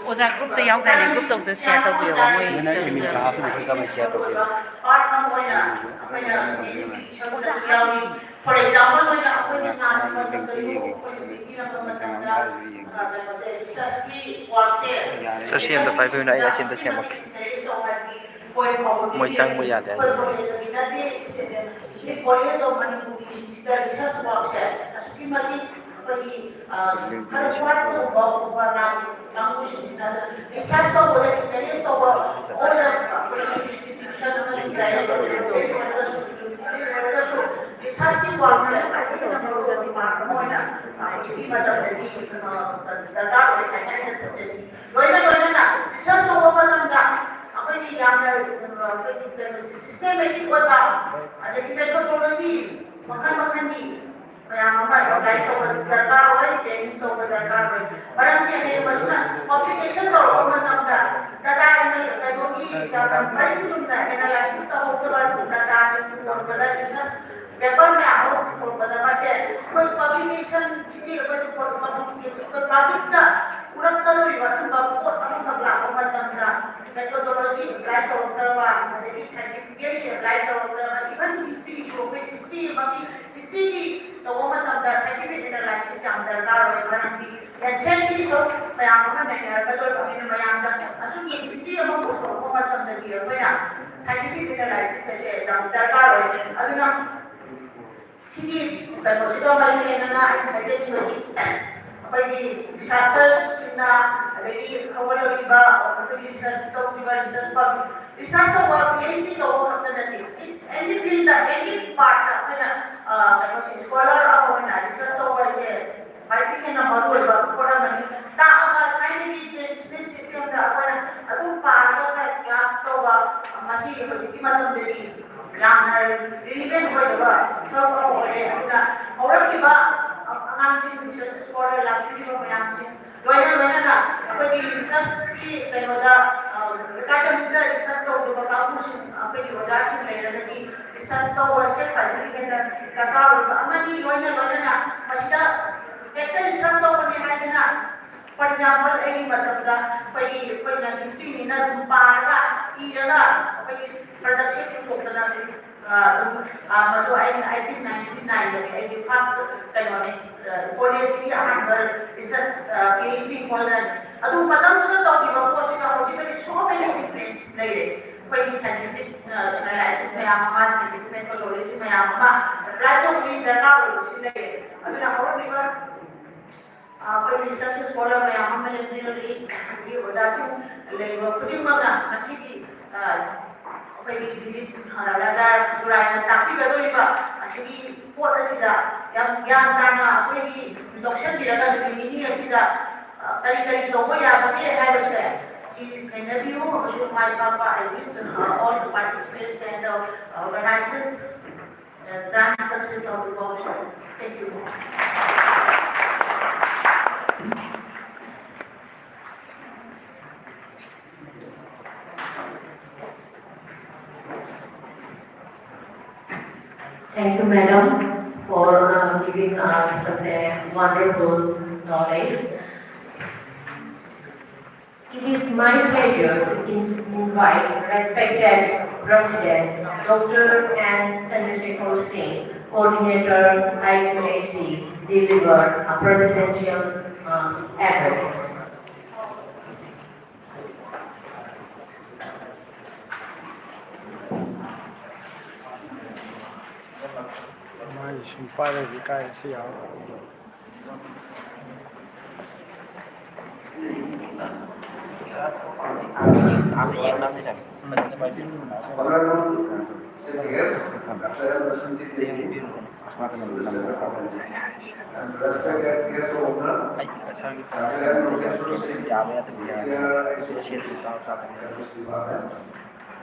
ओजा ग्रुप ता याव ताने ग्रुप ता शेयर तो बियो मोय for example so same the pipe na ya sim the same ok moy sang mo ya da systematic methodology Mayam apply data training publication analysis methodology apply scientifically apply even history the woman of the scientific analysis of the car and send so mayam history among the scientific analysis the car researchers research PhD any field any part scholar research I think in a model system class research scholar research for example, any history production I think 1999 first policy research PhD so many different scientific analysis scientific methodology research scholar interview should my papa I wish all the participants and organizers grand success of the workshop. Thank you. Thank you, madam, for giving us such a wonderful knowledge. It is my pleasure to invite respected President Dr. N. Chandrasekhar Singh, Coordinator ICSSR, deliver a presidential address. Honorable Senators, and respected guest of honor,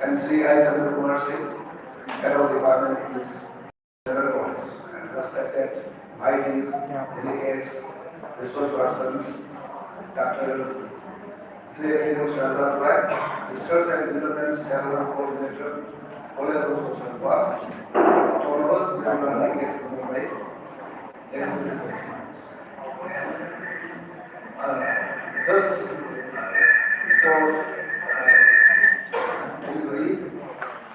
and Sri I. Chandrakumar Singh, Head of Department in this General College, and respected ITs, delegates, resource persons, Dr. Sri Research and Development Center Coordinator, College of Social Work, Autonomous Development Delegates from Mumbai, ladies and gentlemen. Thus, for delivery,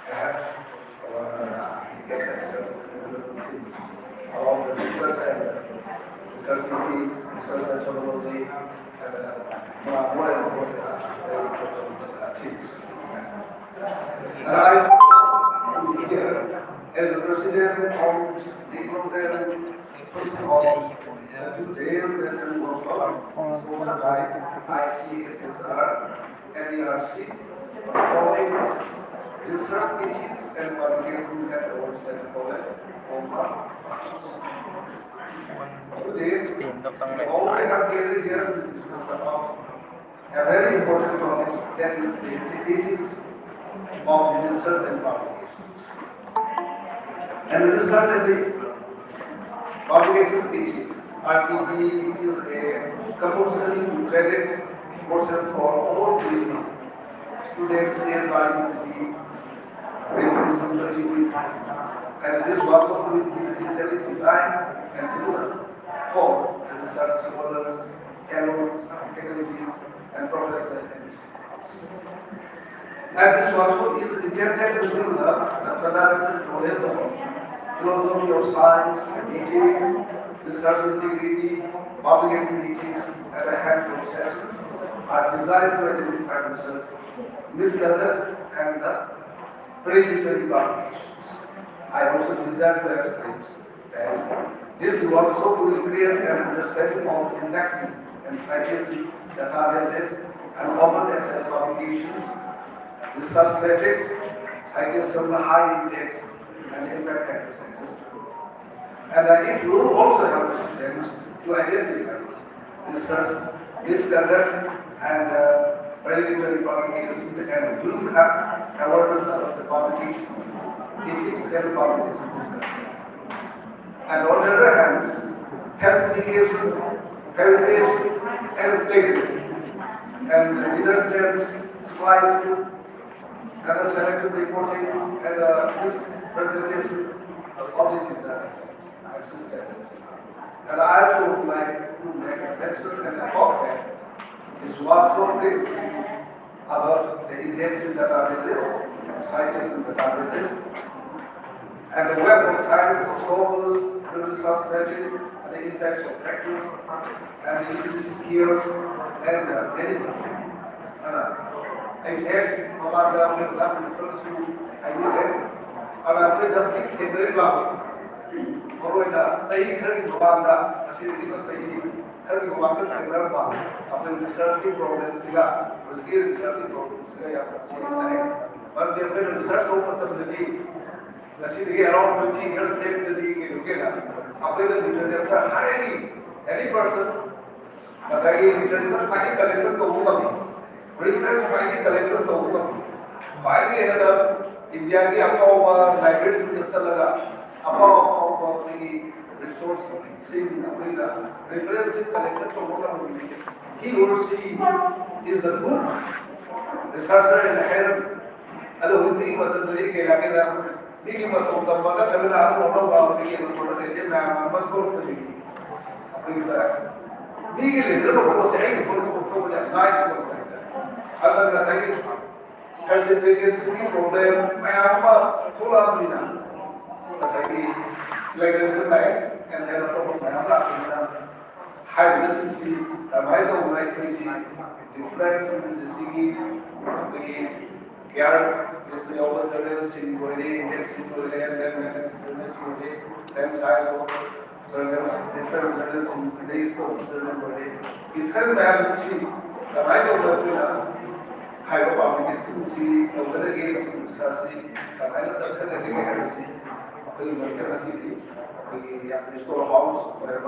I have things along the research and research meetings, research methodology, and more and more very important things. And I here as the president of the program is on today's lesson workshop sponsored by ICSSR and ERC following research ethics and publication methods that collect kongba. Today, all we have gathered here to discuss about a very important topic, that is the ethics of research and publications. And research and the publication ethics, RPE, is a compulsory credit courses for all the students as well as and this workshop is especially designed and tailored for the research scholars, fellows, faculties, and professionals. And this workshop is intended to build up the fundamental knowledge of philosophy of science, ethics, research integrity, publication ethics, and a handful of sessions are designed to identify research misconduct and the predatory publications. I also designed to explain that this workshop will create an understanding of indexing and citation databases and open access publications, research metrics, citation high index, and impact factor success. And it will also help students to identify research misconduct and regulatory publications and will have awareness of the publications. It is still publication discussions. And on the other hand, classification, heritage, and plagiarism, and redundant slides, and the selective reporting, and this presentation of the designs. And I also would like to make a mention and a comment. This workshop brings about the intensive databases, citation databases, and the web of science scholars, the research metrics, and the impacts of factors, and the implicit gears, and many. I said, Mama, we love this person, I will get, and I played the big thing very well. Moreover, saying Harry Gobanda, a series of saying Harry Gobanda, I remember, after researching problems, was here researching problems, but they were research over the league. The city around 20 years take the league together. After the literature, highly, any person, as I gave literature, finding collection to Mumami, reference finding collection to Mumami. Finally, India, the Akova, libraries in the Salaga. About the resource, seeing reference collection to what he or she is the good researcher in the head. Other thing, but the day I thinking about the mother, I don't know about the but go to the legally, was saying for the night. Other than saying, has the biggest problem, my Amma, Tula. Like there is a light and then on top of my high efficiency, the vital light facing different is singing the care, you see all the surveillance in body, index in body, and then matters then size of surveillance, different surveillance in the scope of certain body. Different biology, the vital high publication, see the weather games in the virus of the store house, where the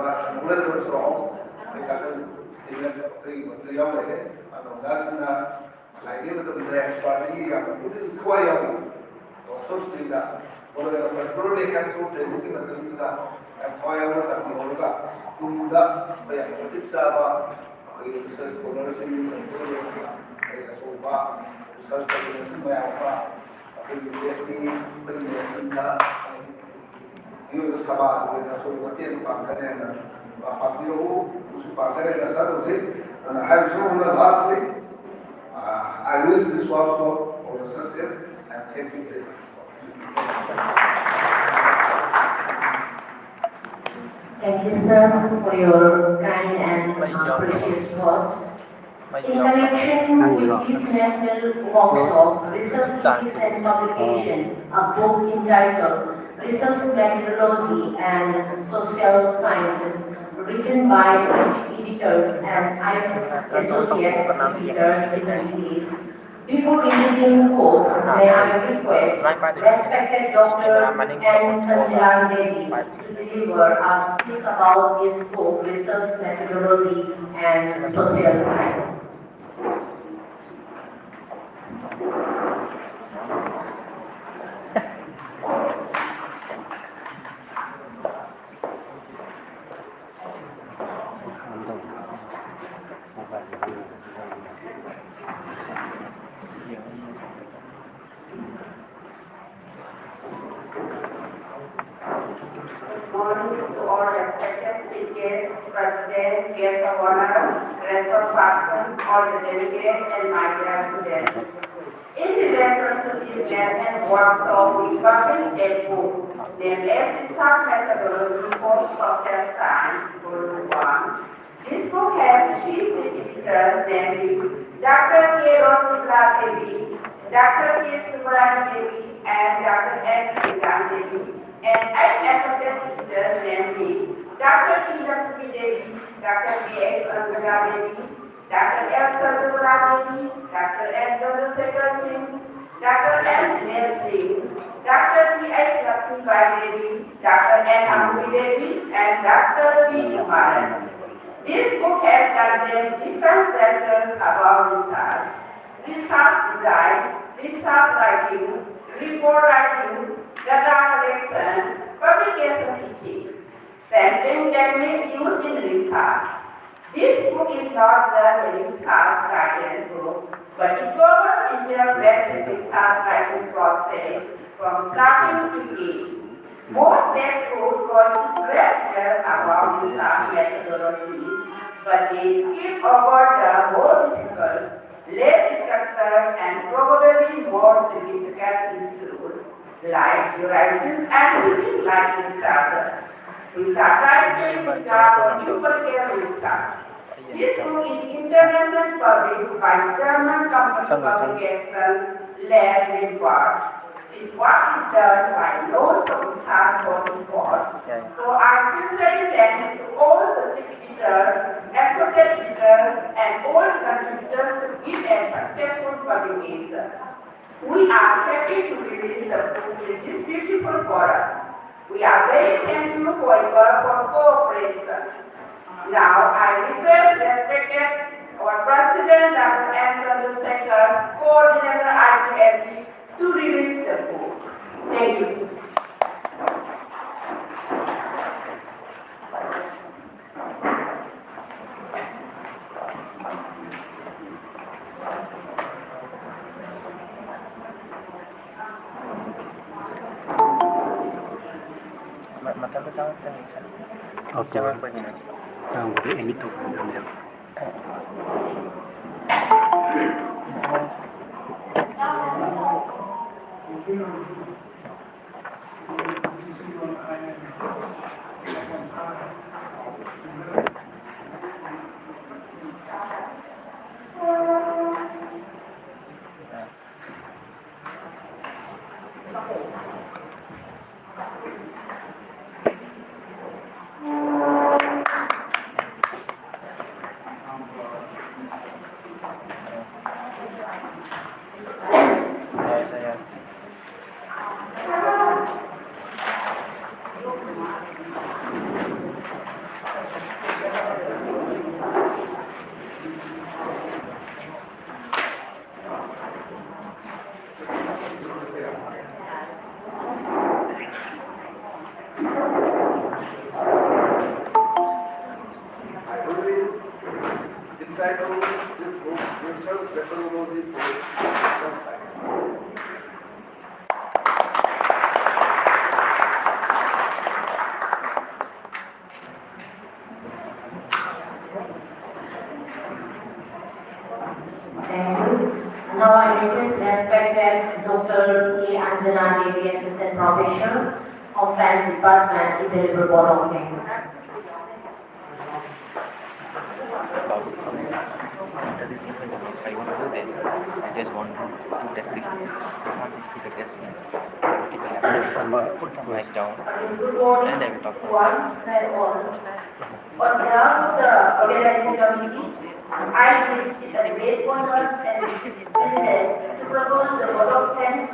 house, the young lady, and that's like even the expert, put it quite so still that. Or the particularly can so looking at the and fire at the Olga, to the Saba, research scholars in the Soba, research population by Alpha, you estaba sobre la solución para tener para Pablo su padre de la salud And lastly, I wish this workshop for the success and thank you very much. Thank you, sir, for your kind and precious words. In connection with this national workshop, Research Studies and Publication, a book entitled Research Methodology and Social Sciences, written by 20 editors and associate editors recently. Before releasing the book, may I request respected Dr. N. Sanjay Devi to deliver a speech about his book, Research Methodology and Social Science. Morning to all respected guests, President, guests of honor, resource persons, all the delegates, and my dear students. In relation to this national workshop, we published a book named as Research Methodology for Social Science, Volume 1. This book has three editors, namely Dr. K. Rosmila Devi, Dr. K. Subramani Devi, and Dr. S. Sridhar Devi, and 8 associate editors, namely Dr. T. Lakshmi Devi, Dr. K. S. Anjana Devi, Dr. L. Sarjula Devi, Dr. N. Chandrasekhar Singh, Dr. M. Dinesh Singh, Dr. T. S. Lakshmi Bai Devi, Dr. N. Amuri Devi, and Dr. B. Kumaran. This book has condemned different sectors about research: research design, research writing, report writing, data collection, publication ethics, sampling techniques used in research. This book is not just a research guidance book, but it covers interpretive research writing process from starting to end. Most textbooks go into great details about research methodologies, but they skip over the more difficult, less structured, and probably more significant issues like horizons and building like researchers. We are trying to regard numerical research. This book is internationally published by German company publications led in part. This work is done by lots of research body board. So I sincerely thanks to all the editors, associate editors, and all the contributors to give a successful publication. We are happy to release the book in this beautiful forum. We are very thankful for your cooperation. Now I request respected our President Dr. N. Chandrasekhar's coordinator ICSSR to release the book. Thank you. Matando jangan pemirsa. Oke. Jangan begini. Jangan beri ini tuh. Entitled this book, Research Methodology for Social Sciences. Thank you. Now I request respected Dr. K. Anjana Devi, Assistant Professor of Science Department, to deliver board of things. After this event, I want to do that. I just want to test it. I want to the test. Keep the laptop, put the mic down, Good morning and I will talk. to one and all. On behalf of the organizing committee, I believe it is a great honor and privilege to propose the vote of thanks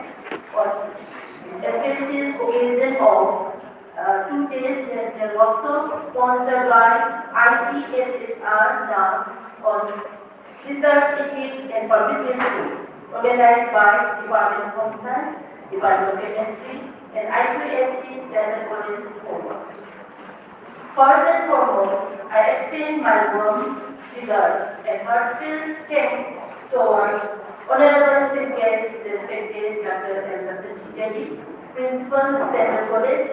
for this auspicious occasion of 2 days national workshop sponsored by ICSSR on research ethics and publication, organized by Department of Home Science, Department of Chemistry, and ICSSR Research College, Kongba. First and foremost, I extend my warm regard and heartfelt thanks to our Honorable Chief Guest, respected Dr. Devi, Principal, Standard College.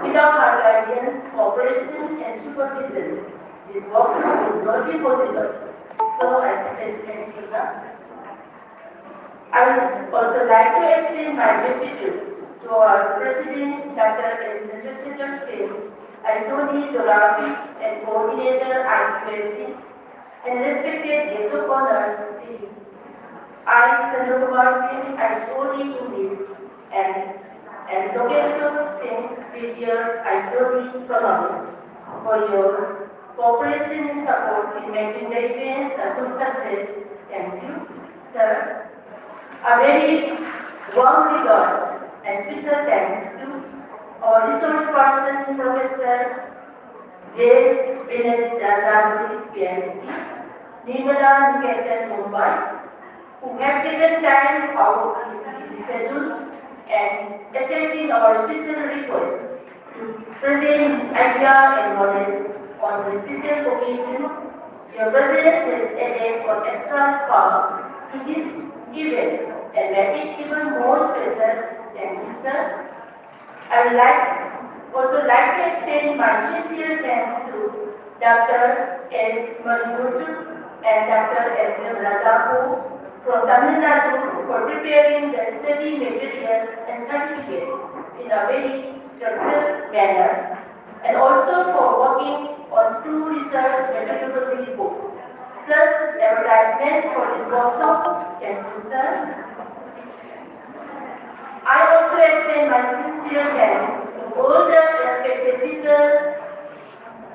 Without her guidance, cooperation, and supervision, this workshop would not be possible. So, I specially thank you. I would also like to extend my gratitude to our President, Dr. Chandrasekhar Singh, ISOD Geography and Coordinator IQAC, and respected guest of honors, I, Chandrakumar Singh, ISOD English, and Lokeshwar Singh, Brigadier ISOD Economics, for your cooperation and support in making the events a good success. Thank you, sir. A very warm regard and special thanks to our resource person, Professor J. Vinay Razaguri, PhD, Nirmala Niketan, Mumbai, who have taken time out of his busy schedule and accepting our special request to present his idea and knowledge on the special occasion. Your presence has added an extra spark to these events and made it even more special. Thank you, sir. I would also like to extend my sincere thanks to Dr. S. Manimurtu and Dr. S. M. Razapu from Tamil Nadu for preparing the study material and certificate in a very structured manner, and also for working on 2 research methodology books, plus advertisement for this workshop. Thank you, sir. I also extend my sincere thanks to all the respected teachers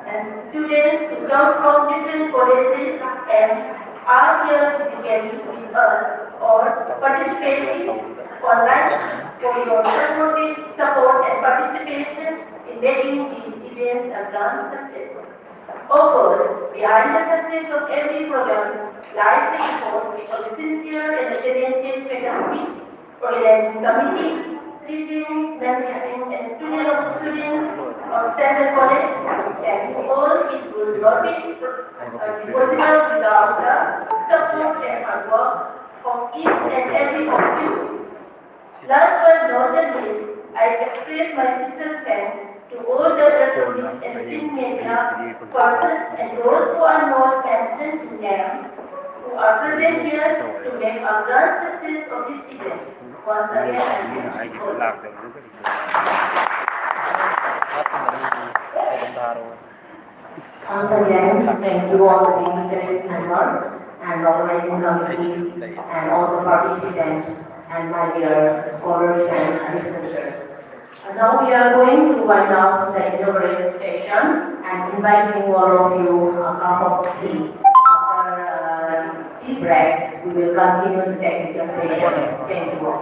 and students who come from different colleges and are here physically with us or participating online for your support and participation in making these events a grand success. Of course, behind the success of every program lies the effort of sincere and talented faculty, organizing committee, teaching, non-teaching, and students of Standard College. As you all, it would not be possible without the support and hard work of each and every of you. Last but not the least, I express my special thanks to all the electronics and print media persons and those who are not mentioned in name, who are present here to make a grand success of this event. Once again, I thank you all. Once again, thank you all the dignitaries members and organizing committees and all the participants and my dear scholars and researchers. Now we are going to wind up the inaugural session and inviting all of you a cup of tea. After tea break, we will continue the technical session. Thank you all.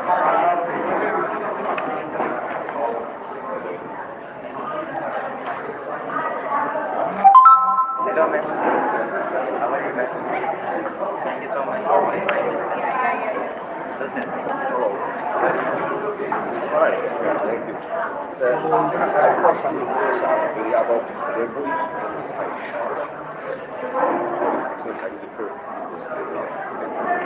Hello, ma'am. How are you, ma'am? Thank you so much. So sensitive. Right, thank you. So, I have a question about revolution in society. So, can you refer to this?